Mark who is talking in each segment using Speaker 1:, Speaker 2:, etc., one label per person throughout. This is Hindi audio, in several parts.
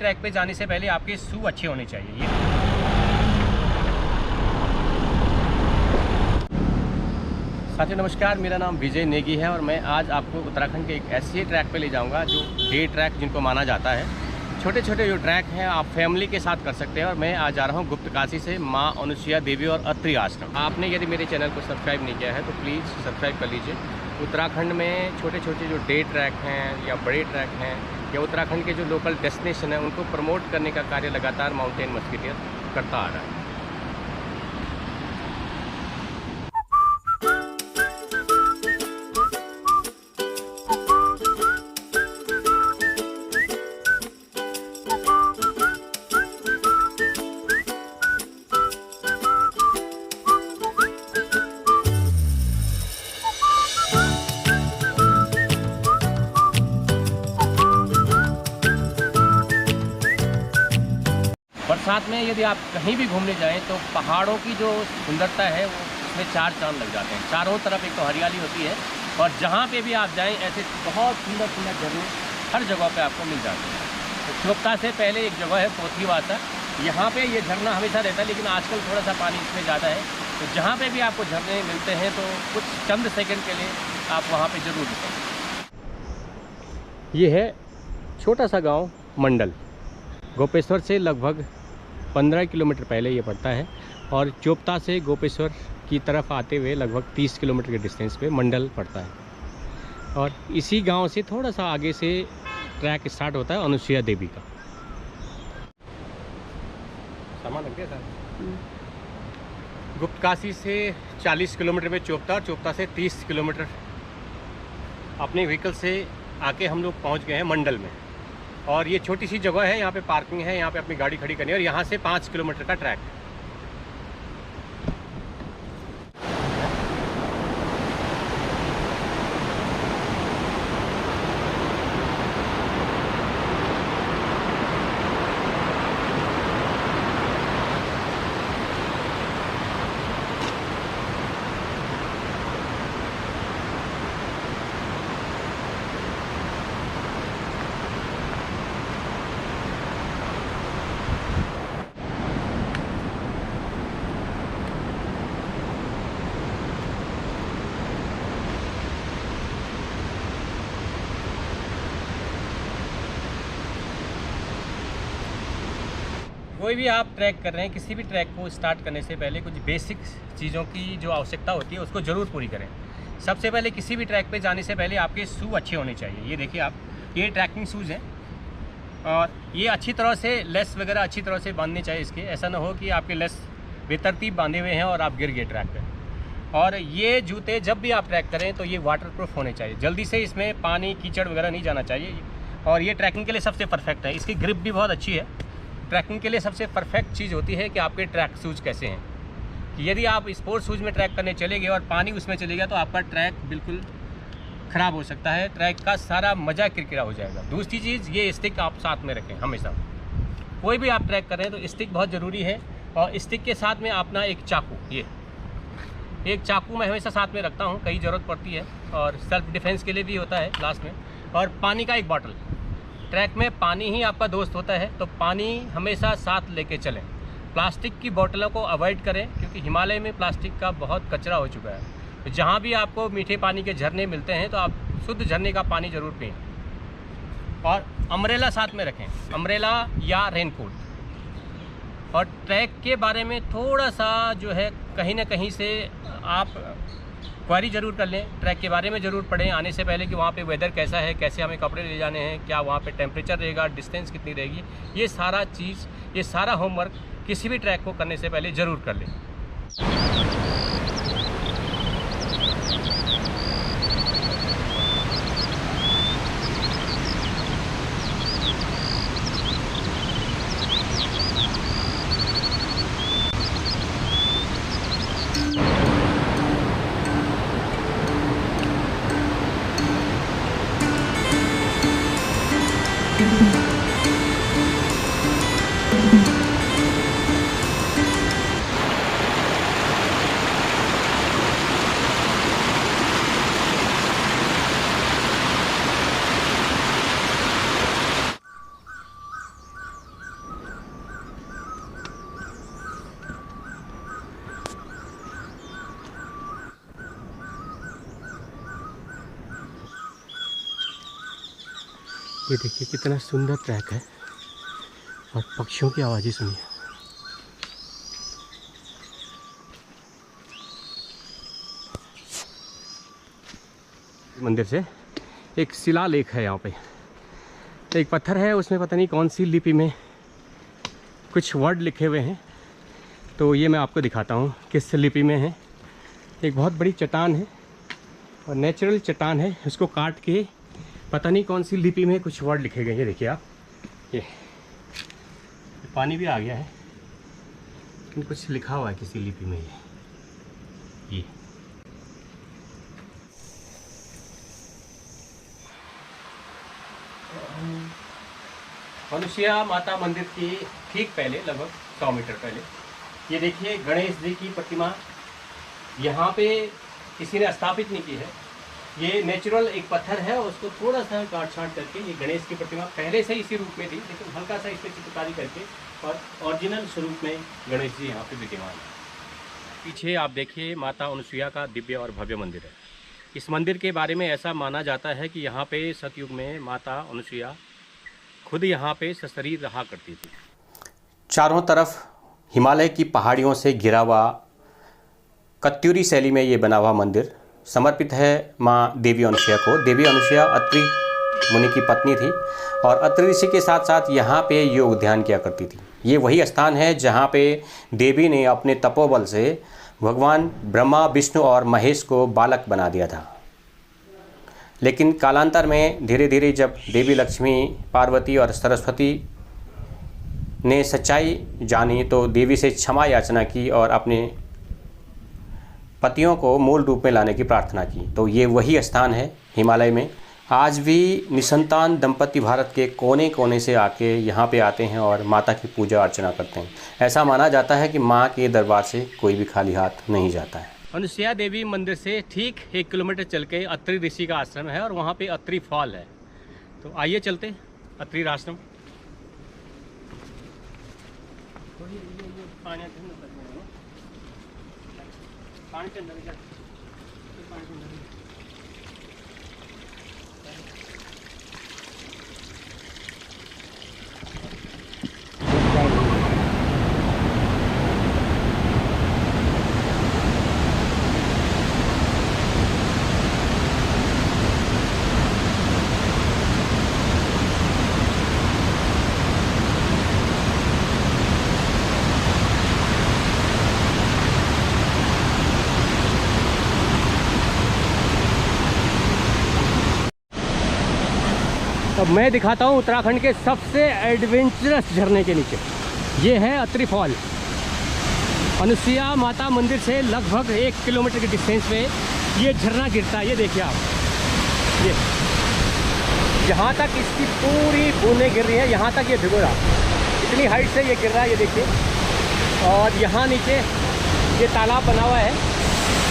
Speaker 1: ट्रैक पे जाने से पहले आपके शू अच्छे होने चाहिए। साथियों नमस्कार, मेरा नाम विजय नेगी है और मैं आज आपको उत्तराखंड के एक ऐसे ट्रैक पे ले जाऊंगा जो डे ट्रैक जिनको माना जाता है। छोटे छोटे जो ट्रैक हैं आप फैमिली के साथ कर सकते हैं और मैं आज जा रहा हूँ गुप्तकाशी से माँ अनुसुईया देवी और अत्रि आश्रम। आपने यदि मेरे चैनल को सब्सक्राइब नहीं किया है तो प्लीज़ सब्सक्राइब कर लीजिए। उत्तराखंड में छोटे छोटे जो डे ट्रैक हैं या बड़े ट्रैक हैं या उत्तराखंड के जो लोकल डेस्टिनेशन हैं उनको प्रमोट करने का कार्य लगातार माउंटेन मस्कीटियर करता आ रहा है। बरसात में यदि आप कहीं भी घूमने जाएं तो पहाड़ों की जो सुंदरता है वो उसमें चार चांद लग जाते हैं। चारों तरफ एक तो हरियाली होती है और जहाँ पे भी आप जाएं ऐसे बहुत सुंदर सुंदर झरने हर जगह पे आपको मिल जाते हैं। तो चोपता से पहले एक जगह है पोथीवासा, यहाँ पे ये झरना हमेशा रहता है लेकिन आजकल थोड़ा सा पानी इसमें ज़्यादा है। तो जहाँ पर भी आपको झरने मिलते हैं तो कुछ चंद सेकेंड के लिए आप वहाँ पर ज़रूर रुकें। ये है छोटा सा गाँव मंडल, गोपेश्वर से लगभग 15 किलोमीटर पहले ये पड़ता है और चोपता से गोपेश्वर की तरफ आते हुए लगभग 30 किलोमीटर के डिस्टेंस पे मंडल पड़ता है। और इसी गांव से थोड़ा सा आगे से ट्रैक स्टार्ट होता है अनुसुईया देवी का। सामान लग गया था। गुप्तकाशी से 40 किलोमीटर पे चोपता और चोपता से 30 किलोमीटर अपने व्हीकल से आके हम लोग पहुँच गए हैं मंडल में। और ये छोटी सी जगह है, यहाँ पे पार्किंग है, यहाँ पे अपनी गाड़ी खड़ी करनी है और यहाँ से 5 किलोमीटर का ट्रैक है। कोई भी आप ट्रैक कर रहे हैं, किसी भी ट्रैक को स्टार्ट करने से पहले कुछ बेसिक चीज़ों की जो आवश्यकता होती है उसको ज़रूर पूरी करें। सबसे पहले किसी भी ट्रैक पे जाने से पहले आपके शू अच्छे होने चाहिए। ये देखिए आप, ये ट्रैकिंग शूज़ हैं और ये अच्छी तरह से लेस वगैरह अच्छी तरह से बांधने चाहिए इसके। ऐसा ना हो कि आपके लेस बेतरतीब बांधे हुए हैं और आप गिर गए ट्रैक पर। और ये जूते जब भी आप ट्रैक करें तो ये वाटरप्रूफ होने चाहिए। जल्दी से इसमें पानी कीचड़ वगैरह नहीं जाना चाहिए और ये ट्रैकिंग के लिए सबसे परफेक्ट है। इसकी ग्रिप भी बहुत अच्छी है। ट्रैकिंग के लिए सबसे परफेक्ट चीज़ होती है कि आपके ट्रैक शूज़ कैसे हैं। कि यदि आप स्पोर्ट्स शूज़ में ट्रैक करने चले गए और पानी उसमें चले गया तो आपका ट्रैक बिल्कुल ख़राब हो सकता है, ट्रैक का सारा मज़ा किरकिरा हो जाएगा। दूसरी चीज़, ये स्टिक आप साथ में रखें हमेशा। कोई भी आप ट्रैक कर रहे हैं तो स्टिक बहुत ज़रूरी है और स्टिक के साथ में अपना एक चाकू, ये एक चाकू मैं हमेशा साथ में रखता हूँ, कहीं ज़रूरत पड़ती है और सेल्फ डिफेंस के लिए भी होता है लास्ट में। और पानी का एक बॉटल, ट्रैक में पानी ही आपका दोस्त होता है तो पानी हमेशा साथ लेके चलें। प्लास्टिक की बोतलों को अवॉइड करें क्योंकि हिमालय में प्लास्टिक का बहुत कचरा हो चुका है। तो जहाँ भी आपको मीठे पानी के झरने मिलते हैं तो आप शुद्ध झरने का पानी ज़रूर पिएं। और अम्ब्रेला साथ में रखें, अम्ब्रेला या रेनकोट। और ट्रैक के बारे में थोड़ा सा जो है कहीं ना कहीं से आप क्वारी ज़रूर कर लें, ट्रैक के बारे में ज़रूर पढ़ें आने से पहले कि वहाँ पे वेदर कैसा है, कैसे हमें कपड़े ले जाने हैं, क्या वहाँ पे टेम्परेचर रहेगा, डिस्टेंस कितनी रहेगी। ये सारा चीज़, ये सारा होमवर्क किसी भी ट्रैक को करने से पहले ज़रूर कर लें। ये देखिए कितना सुंदर ट्रैक है और पक्षियों की आवाज़ें सुनिए। मंदिर से एक शिलालेख है, यहाँ पे एक पत्थर है, उसमें पता नहीं कौन सी लिपि में कुछ वर्ड लिखे हुए हैं, तो ये मैं आपको दिखाता हूँ किस लिपि में है। एक बहुत बड़ी चट्टान है और नेचुरल चट्टान है, उसको काट के पता नहीं कौन सी लिपि में कुछ वर्ड लिखे गए हैं। देखिए आप, ये पानी भी आ गया है लेकिन कुछ लिखा हुआ है किसी लिपि में। ये अनुसुईया माता मंदिर की ठीक पहले, लगभग 100 मीटर पहले, ये देखिए गणेश जी की प्रतिमा यहाँ पे किसी ने स्थापित नहीं की है। ये नेचुरल एक पत्थर है, उसको थोड़ा सा काट छांट करके ये गणेश की प्रतिमा पहले से इसी रूप में थी, लेकिन हल्का सा इस पर चित्रकारी करके और ओरिजिनल स्वरूप में गणेश जी यहाँ पे विद्यमान है। पीछे आप देखिए माता अनुसुईया का दिव्य और भव्य मंदिर है। इस मंदिर के बारे में ऐसा माना जाता है कि यहाँ पे सतयुग में माता अनुसुईया खुद यहाँ पे सशरीर रहा करती थी। चारों तरफ हिमालय की पहाड़ियों से घिरा हुआ कत्यूरी शैली में ये बना हुआ मंदिर समर्पित है माँ देवी अनुसुईया को। देवी अनुसुईया अत्रि मुनि की पत्नी थी और अत्रि ऋषि के साथ साथ यहाँ पे योग ध्यान किया करती थी। ये वही स्थान है जहाँ पे देवी ने अपने तपोबल से भगवान ब्रह्मा, विष्णु और महेश को बालक बना दिया था। लेकिन कालांतर में धीरे धीरे जब देवी लक्ष्मी, पार्वती और सरस्वती ने सच्चाई जानी तो देवी से क्षमा याचना की और अपने पतियों को मूल रूप में लाने की प्रार्थना की। तो ये वही स्थान है हिमालय में। आज भी निसंतान दंपति भारत के कोने कोने से आके यहाँ पे आते हैं और माता की पूजा अर्चना करते हैं। ऐसा माना जाता है कि माँ के दरबार से कोई भी खाली हाथ नहीं जाता है। अनुसुईया देवी मंदिर से ठीक 1 किलोमीटर चल के अत्रि ऋषि का आश्रम है और वहाँ पे अत्रि फॉल है। तो आइए चलते अत्रि आश्रम। अब मैं दिखाता हूँ उत्तराखंड के सबसे एडवेंचरस झरने के नीचे। ये है अत्रि फॉल। अनुसुईया माता मंदिर से लगभग 1 किलोमीटर के डिस्टेंस पे ये झरना गिरता है। ये देखिए आप, ये यहाँ तक इसकी पूरी बूंदें गिर रही है, यहाँ तक ये भिगो रहा, इतनी हाइट से ये गिर रहा है। ये देखिए, और यहाँ नीचे ये तालाब बना हुआ है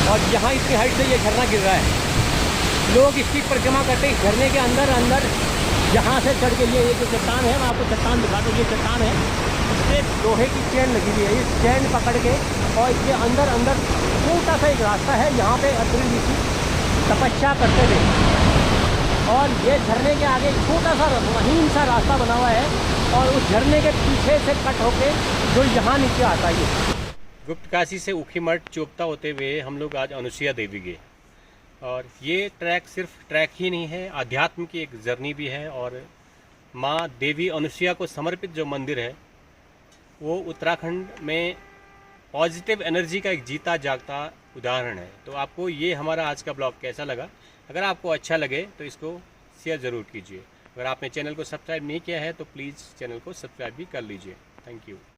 Speaker 1: और यहाँ इतनी हाइट से ये झरना गिर रहा है। लोग इसकी परिक्रमा करते हैं। झरने के अंदर यहाँ से चढ़ के ये जो चट्टान है, मैं आपको चट्टान दिखा दूँ। ये चट्टान है, इससे लोहे की चेन लगी हुई है। इस चेन पकड़ के और इसके अंदर छोटा सा एक रास्ता है, यहाँ पे अत्रि ऋषि तपस्या करते थे। और ये झरने के आगे छोटा सा महीन सा रास्ता बना हुआ है और उस झरने के पीछे से कट होके जो यहाँ नीचे आता है। गुप्त काशी से ऊखीमठ चोपता होते हुए हम लोग आज अनुसुईया देवी गए और ये ट्रैक सिर्फ ट्रैक ही नहीं है, आध्यात्म की एक जर्नी भी है। और माँ देवी अनुसुईया को समर्पित जो मंदिर है वो उत्तराखंड में पॉजिटिव एनर्जी का एक जीता जागता उदाहरण है। तो आपको ये हमारा आज का ब्लॉग कैसा लगा? अगर आपको अच्छा लगे तो इसको शेयर ज़रूर कीजिए। अगर आपने चैनल को सब्सक्राइब नहीं किया है तो प्लीज़ चैनल को सब्सक्राइब भी कर लीजिए। Thank you.